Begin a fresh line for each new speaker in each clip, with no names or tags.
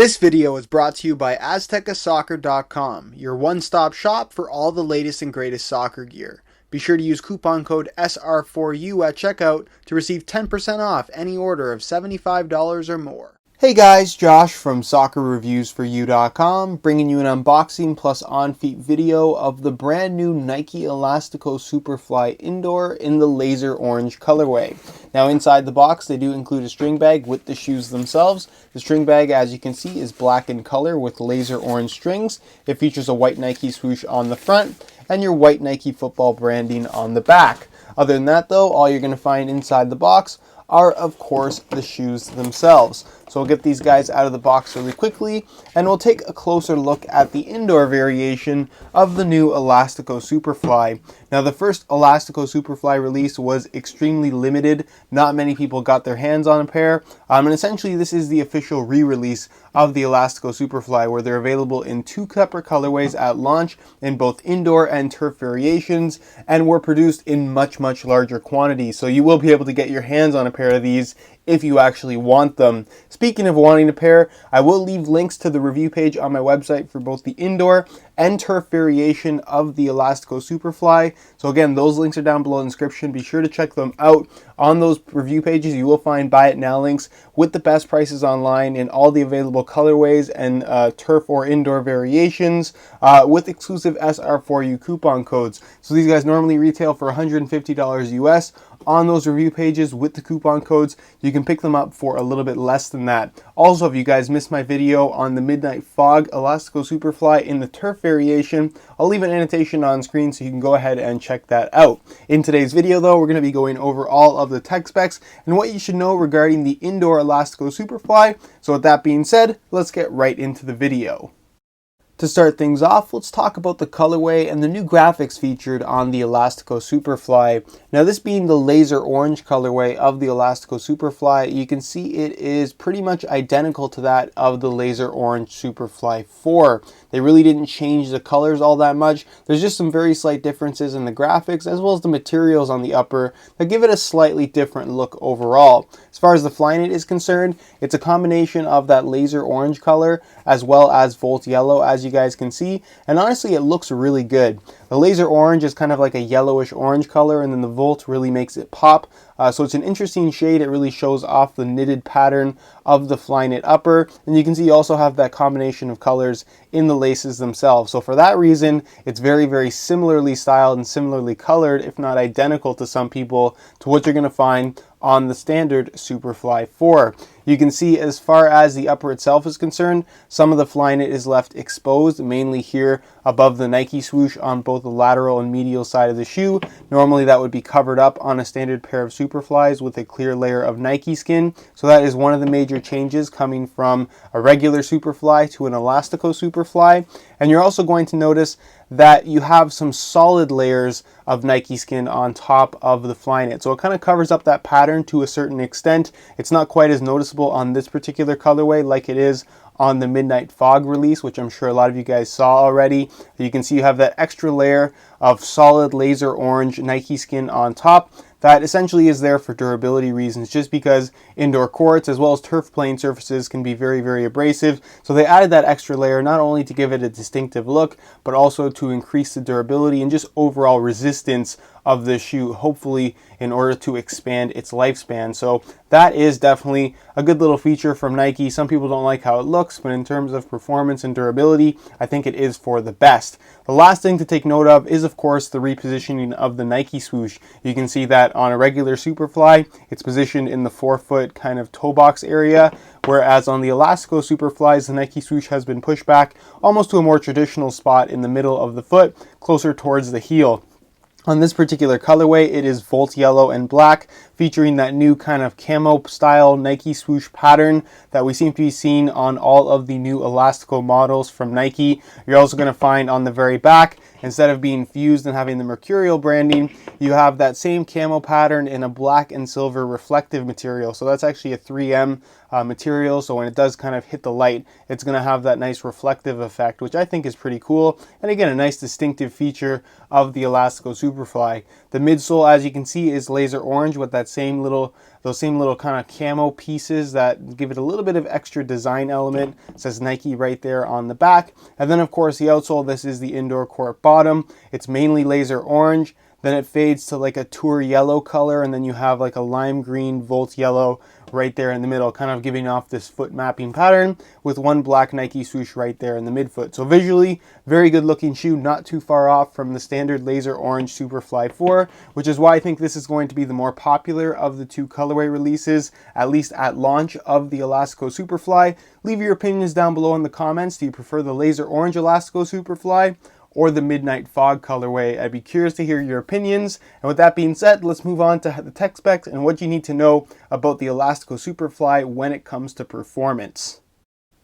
This video is brought to you by AztecaSoccer.com, your one-stop shop for all the latest and greatest soccer gear. Be sure to use coupon code SR4U at checkout to receive 10% off any order of $75 or more. Hey guys, Josh from SoccerReviewsForYou.com, bringing you an unboxing plus on-feet video of the brand new Nike Elastico Superfly Indoor in the laser orange colorway. Now inside the box they do include a string bag with the shoes themselves. The string bag, as you can see, is black in color with laser orange strings. It features a white Nike swoosh on the front and your white Nike football branding on the back. Other than that though, all you're going to find inside the box are of course the shoes themselves. So we'll get these guys out of the box really quickly and we'll take a closer look at the indoor variation of the new Elastico Superfly. Now the first Elastico Superfly release was extremely limited. Not many people got their hands on a pair. And essentially this is the official re-release of the Elastico Superfly, where they're available in two separate colorways at launch in both indoor and turf variations, and were produced in much larger quantities. So you will be able to get your hands on a pair of these if you actually want them. Speaking of wanting a pair, I will leave links to the review page on my website for both the indoor and turf variation of the Elastico Superfly. So again, those links are down below in the description. Be sure to check them out. On those review pages, you will find buy it now links with the best prices online in all the available colorways and turf or indoor variations with exclusive SR4U coupon codes. So these guys normally retail for $150 US. On those review pages with the coupon codes, you can pick them up for a little bit less than that. Also, if you guys missed my video on the Midnight Fog Elastico Superfly in the turf variation, I'll leave an annotation on screen so you can go ahead and check that out. In today's video though, we're going to be going over all of the tech specs and what you should know regarding the indoor Elastico Superfly. So with that being said, let's get right into the video. To start things off, let's talk about the colorway and the new graphics featured on the Elastico Superfly. Now this being the laser orange colorway of the Elastico Superfly, you can see it is pretty much identical to that of the laser orange Superfly 4. They really didn't change the colors all that much. There's just some very slight differences in the graphics as well as the materials on the upper that give it a slightly different look overall. As far as the Flyknit is concerned, it's a combination of that laser orange color as well as Volt yellow, as you guys can see, and honestly it looks really good. The laser orange is kind of like a yellowish orange color, and then the Volt really makes it pop. So it's an interesting shade. It really shows off the knitted pattern of the Flyknit upper, and you can see you also have that combination of colors in the laces themselves. So for that reason, it's very similarly styled and similarly colored, if not identical to some people, to what you're going to find on the standard Superfly 4. You can see as far as the upper itself is concerned, some of the Flyknit is left exposed, mainly here above the Nike swoosh on both the lateral and medial side of the shoe. Normally that would be covered up on a standard pair of Superflies with a clear layer of Nike skin. So that is one of the major changes coming from a regular Superfly to an Elastico Superfly. And you're also going to notice that you have some solid layers of Nike skin on top of the Flyknit. So it kind of covers up that pattern to a certain extent. It's not quite as noticeable on this particular colorway like it is on the Midnight Fog release, which I'm sure a lot of you guys saw already. You can see you have that extra layer of solid laser orange Nike skin on top. That essentially is there for durability reasons, just because indoor courts as well as turf playing surfaces can be very abrasive. So they added that extra layer not only to give it a distinctive look, but also to increase the durability and just overall resistance of the shoe, hopefully in order to expand its lifespan. So that is definitely a good little feature from Nike. Some people don't like how it looks, but in terms of performance and durability, I think it is for the best. The last thing to take note of is of course the repositioning of the Nike swoosh. You can see that on a regular Superfly, it's positioned in the forefoot kind of toe box area, whereas on the Elastico Superflies, the Nike swoosh has been pushed back almost to a more traditional spot in the middle of the foot, closer towards the heel. On this particular colorway, it is Volt yellow and black, featuring that new kind of camo style Nike swoosh pattern that we seem to be seeing on all of the new Elastico models from Nike. You're also going to find on the very back, instead of being fused and having the mercurial branding, you have that same camo pattern in a black and silver reflective material. So that's actually a 3M material, so when it does kind of hit the light, it's going to have that nice reflective effect, which I think is pretty cool, and again a nice distinctive feature of the Elastico Superfly. The midsole, as you can see, is laser orange with that those same little kind of camo pieces that give it a little bit of extra design element. It says Nike right there on the back. And then of course the outsole, this is the indoor court bottom. It's mainly laser orange. Then it fades to like a tour yellow color, and then you have like a lime green volt yellow right there in the middle, kind of giving off this foot mapping pattern with one black Nike swoosh right there in the midfoot. So visually, very good looking shoe, not too far off from the standard laser orange Superfly 4, which is why I think this is going to be the more popular of the two colorway releases, at least at launch of the Elastico Superfly. Leave your opinions down below in the comments. Do you prefer the laser orange Elastico Superfly or the Midnight Fog colorway? I'd be curious to hear your opinions. And with that being said, let's move on to the tech specs and what you need to know about the Elastico Superfly when it comes to performance.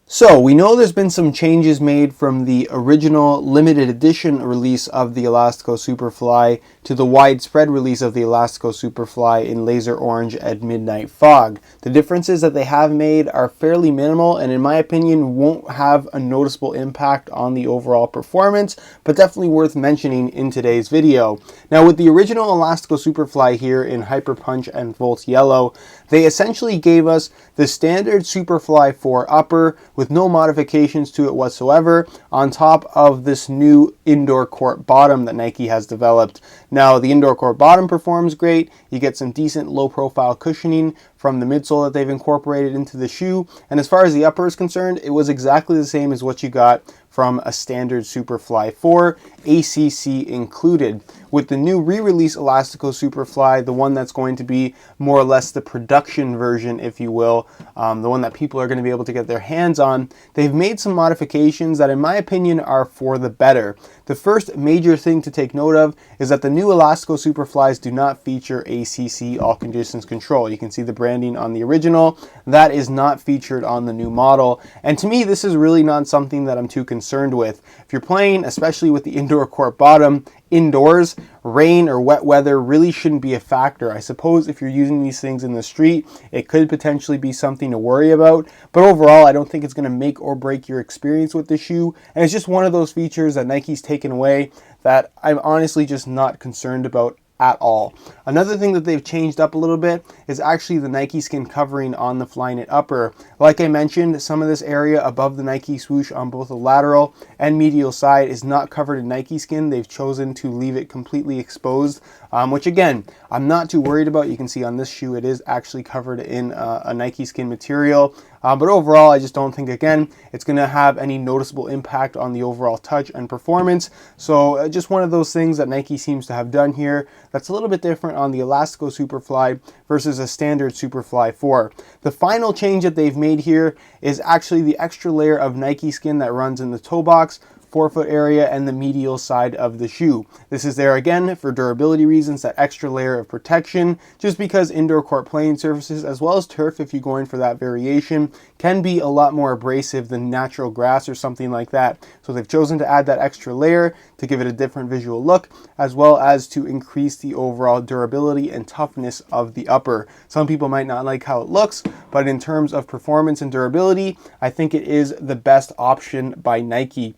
So we know there's been some changes made from the original limited edition release of the Elastico Superfly to the widespread release of the Elastico Superfly in laser orange and Midnight Fog. The differences that they have made are fairly minimal, and in my opinion won't have a noticeable impact on the overall performance, but definitely worth mentioning in today's video. Now with the original Elastico Superfly here in Hyper Punch and Volt Yellow, they essentially gave us the standard Superfly 4 upper with no modifications to it whatsoever, on top of this new indoor court bottom that Nike has developed. Now the indoor court bottom performs great. You get some decent low profile cushioning from the midsole that they've incorporated into the shoe, and as far as the upper is concerned, it was exactly the same as what you got from a standard Superfly 4, ACC included. With the new re-release Elastico Superfly, the one that's going to be more or less the production version, if you will, the one that people are going to be able to get their hands on, they've made some modifications that in my opinion are for the better. The first major thing to take note of is that the new Elastico Superflies do not feature ACC all conditions control. You can see the branding on the original. That is not featured on the new model, and to me this is really not something that I'm too concerned with. If you're playing, especially with the indoor court bottom, indoors, rain or wet weather really shouldn't be a factor. I suppose if you're using these things in the street, it could potentially be something to worry about, but overall I don't think it's going to make or break your experience with the shoe, and it's just one of those features that Nike's taken away that I'm honestly just not concerned about at all. Another thing that they've changed up a little bit is actually the Nike skin covering on the Flyknit upper. Like I mentioned, some of this area above the Nike swoosh on both the lateral and medial side is not covered in Nike skin. They've chosen to leave it completely exposed, which again, I'm not too worried about. You can see on this shoe it is actually covered in a Nike skin material. But overall, I just don't think, again, it's going to have any noticeable impact on the overall touch and performance. So just one of those things that Nike seems to have done here that's a little bit different on the Elastico Superfly versus a standard Superfly 4. The final change that they've made here is actually the extra layer of Nike skin that runs in the toe box, forefoot area, and the medial side of the shoe. This is there again for durability reasons, that extra layer of protection, just because indoor court playing surfaces as well as turf, if you're going for that variation, can be a lot more abrasive than natural grass or something like that. So they've chosen to add that extra layer to give it a different visual look, as well as to increase the overall durability and toughness of the upper. Some people might not like how it looks, but in terms of performance and durability, I think it is the best option by Nike.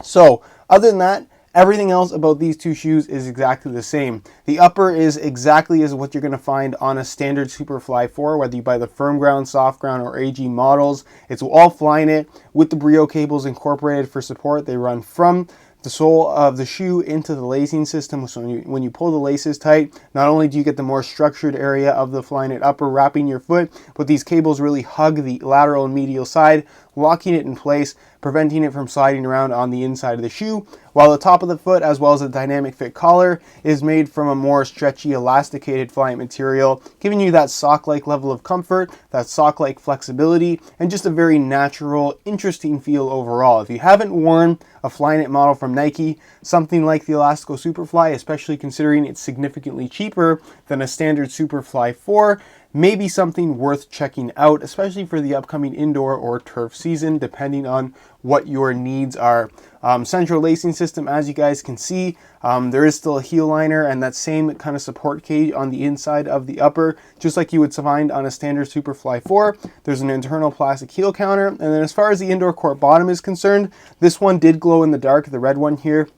So other than that, everything else about these two shoes is exactly the same. The upper is exactly as what you're going to find on a standard Superfly 4, whether you buy the firm ground, soft ground, or AG models. It's all Flyknit with the Brio cables incorporated for support. They run from the sole of the shoe into the lacing system. So when you pull the laces tight, not only do you get the more structured area of the Flyknit upper wrapping your foot, but these cables really hug the lateral and medial side, locking it in place, preventing it from sliding around on the inside of the shoe, while the top of the foot, as well as the dynamic fit collar, is made from a more stretchy, elasticated Flyknit material, giving you that sock-like level of comfort, that sock-like flexibility, and just a very natural, interesting feel overall. If you haven't worn a Flyknit model from Nike, something like the Elastico Superfly, especially considering it's significantly cheaper than a standard Superfly 4, may be something worth checking out, especially for the upcoming indoor or turf season, depending on what your needs are. Central lacing system, as you guys can see, there is still a heel liner and that same kind of support cage on the inside of the upper, just like you would find on a standard Superfly 4. There's an internal plastic heel counter, and then as far as the indoor court bottom is concerned, this one did glow in the dark, the red one here.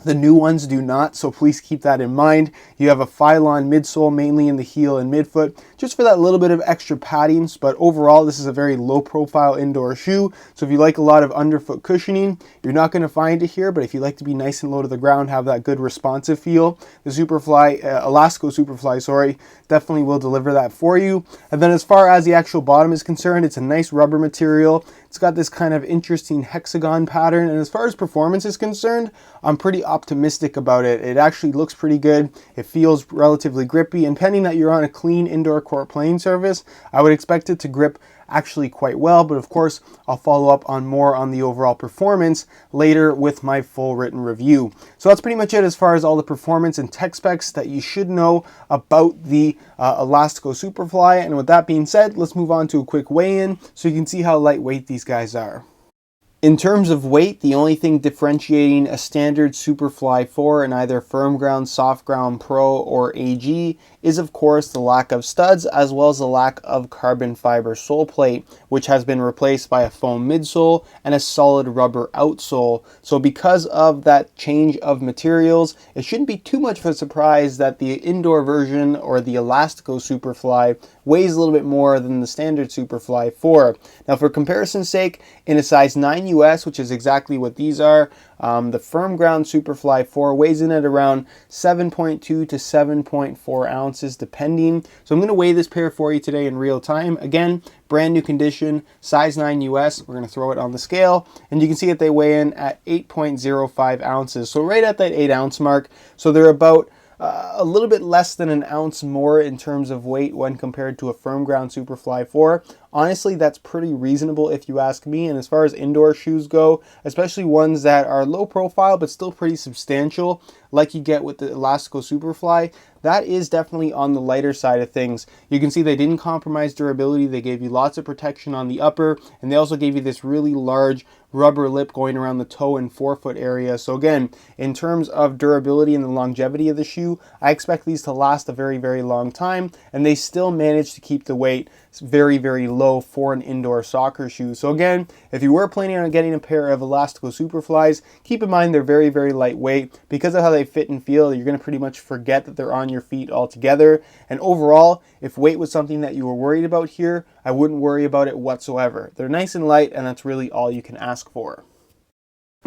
The new ones do not, so please keep that in mind. You have a Phylon midsole, mainly in the heel and midfoot, just for that little bit of extra padding, but overall this is a very low profile indoor shoe, so if you like a lot of underfoot cushioning, you're not going to find it here, but if you like to be nice and low to the ground, have that good responsive feel, the Elastico Superfly, definitely will deliver that for you. And then as far as the actual bottom is concerned, it's a nice rubber material. It's got this kind of interesting hexagon pattern, and as far as performance is concerned, I'm pretty optimistic about it. It actually looks pretty good. It feels relatively grippy, and pending that you're on a clean indoor court playing surface, I would expect it to grip actually quite well, but of course I'll follow up on more on the overall performance later with my full written review. So that's pretty much it as far as all the performance and tech specs that you should know about the Elastico Superfly. And with that being said, let's move on to a quick weigh-in so you can see how lightweight these guys are. In terms of weight, the only thing differentiating a standard Superfly 4 in either firm ground, soft ground, pro, or AG is of course the lack of studs, as well as the lack of carbon fiber sole plate, which has been replaced by a foam midsole and a solid rubber outsole. So because of that change of materials, it shouldn't be too much of a surprise that the indoor version, or the Elastico Superfly, weighs a little bit more than the standard Superfly 4. Now for comparison's sake, in a size 9 US, which is exactly what these are, the firm ground Superfly 4 weighs in at around 7.2 to 7.4 ounces depending. So I'm going to weigh this pair for you today in real time. Again, brand new condition, size 9 US. We're going to throw it on the scale, and you can see that they weigh in at 8.05 ounces. So right at that 8 ounce mark. So they're about a little bit less than an ounce more in terms of weight when compared to a firm ground Superfly 4. Honestly, that's pretty reasonable if you ask me. And as far as indoor shoes go, especially ones that are low profile but still pretty substantial, like you get with the Elastico Superfly, that is definitely on the lighter side of things. You can see they didn't compromise durability. They gave you lots of protection on the upper, and they also gave you this really large rubber lip going around the toe and forefoot area. So again, in terms of durability and the longevity of the shoe, I expect these to last a very, very long time, and they still manage to keep the weight very, very low for an indoor soccer shoe. So again, if you were planning on getting a pair of Elastico Superflies, keep in mind they're very, very lightweight. Because of how they fit and feel, you're going to pretty much forget that they're on your feet altogether. And overall, if weight was something that you were worried about here, I wouldn't worry about it whatsoever. They're nice and light, and that's really all you can ask for.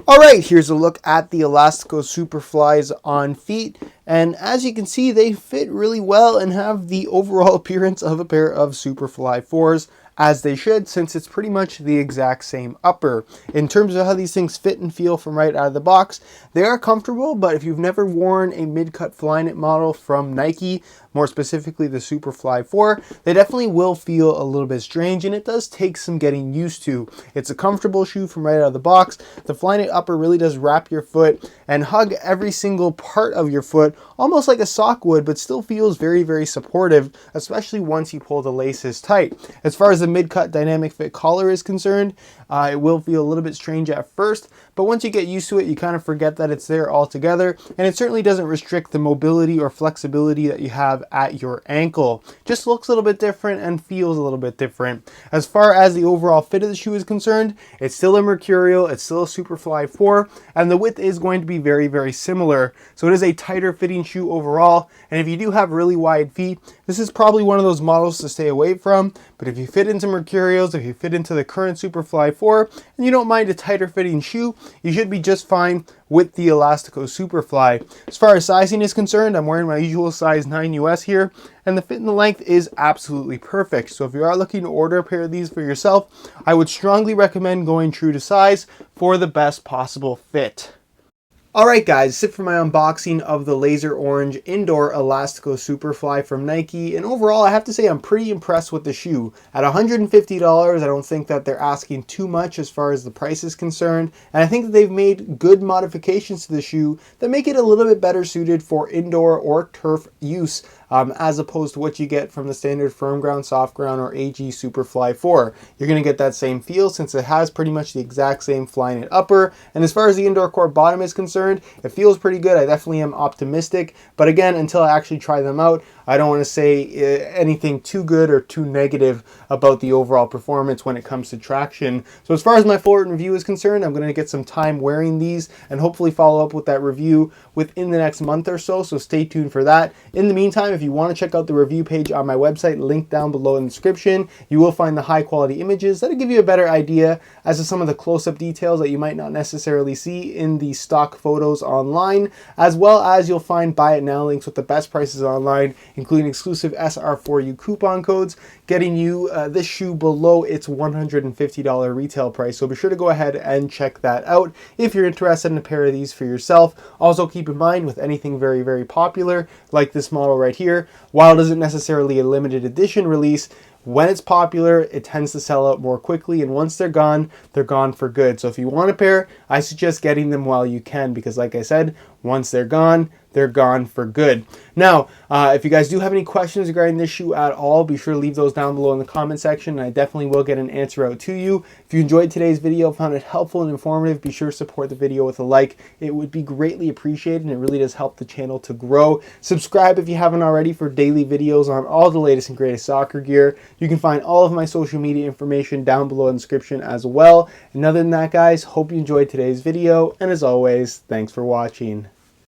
Alright, here's a look at the Elastico Superflies on feet, and as you can see, they fit really well and have the overall appearance of a pair of Superfly 4s, as they should, since it's pretty much the exact same upper. In terms of how these things fit and feel from right out of the box, they are comfortable, but if you've never worn a mid-cut Flyknit model from Nike, more specifically the Superfly 4, they definitely will feel a little bit strange, and it does take some getting used to. It's a comfortable shoe from right out of the box. The Flyknit upper really does wrap your foot and hug every single part of your foot, almost like a sock would, but still feels very, very supportive, especially once you pull the laces tight. As far as the mid-cut dynamic fit collar is concerned, it will feel a little bit strange at first, but once you get used to it, you kind of forget that it's there altogether, and it certainly doesn't restrict the mobility or flexibility that you have at your ankle. Just looks a little bit different and feels a little bit different. As far as the overall fit of the shoe is concerned, it's still a Mercurial, it's still a Superfly 4, and the width is going to be very, very similar. So it is a tighter fitting shoe overall, and if you do have really wide feet, this is probably one of those models to stay away from. But if you fit into Mercurials, if you fit into the current Superfly 4, and you don't mind a tighter fitting shoe, you should be just fine with the Elastico Superfly. As far as sizing is concerned, I'm wearing my usual size 9 US here, and the fit and the length is absolutely perfect. So if you are looking to order a pair of these for yourself, I would strongly recommend going true to size for the best possible fit. Alright guys, that's it for my unboxing of the Laser Orange Indoor Elastico Superfly from Nike, and overall I have to say I'm pretty impressed with the shoe. At $150, I don't think that they're asking too much as far as the price is concerned, and I think that they've made good modifications to the shoe that make it a little bit better suited for indoor or turf use, as opposed to what you get from the standard firm ground, soft ground, or AG Superfly 4. You're going to get that same feel since it has pretty much the exact same Flyknit upper, and as far as the indoor court bottom is concerned, it feels pretty good. I definitely am optimistic, but again, until I actually try them out, I don't want to say anything too good or too negative about the overall performance when it comes to traction. So as far as my full review is concerned, I'm going to get some time wearing these and hopefully follow up with that review within the next month or so. So stay tuned for that. In the meantime, if you want to check out the review page on my website, linked down below in the description, you will find the high quality images that'll give you a better idea as to some of the close-up details that you might not necessarily see in the stock photos online, as well as you'll find buy it now links with the best prices online, including exclusive SR4U coupon codes, getting you this shoe below its $150 retail price. So be sure to go ahead and check that out if you're interested in a pair of these for yourself. Also keep in mind, with anything very, very popular like this model right here, while it isn't necessarily a limited edition release, when it's popular, it tends to sell out more quickly, and once they're gone for good. So if you want a pair, I suggest getting them while you can, because like I said, once they're gone for good. Now, if you guys do have any questions regarding this shoe at all, be sure to leave those down below in the comment section, and I definitely will get an answer out to you. If you enjoyed today's video, found it helpful and informative, be sure to support the video with a like. It would be greatly appreciated, and it really does help the channel to grow. Subscribe if you haven't already for daily videos on all the latest and greatest soccer gear. You can find all of my social media information down below in the description as well. And other than that, guys, hope you enjoyed today's video, and as always, thanks for watching.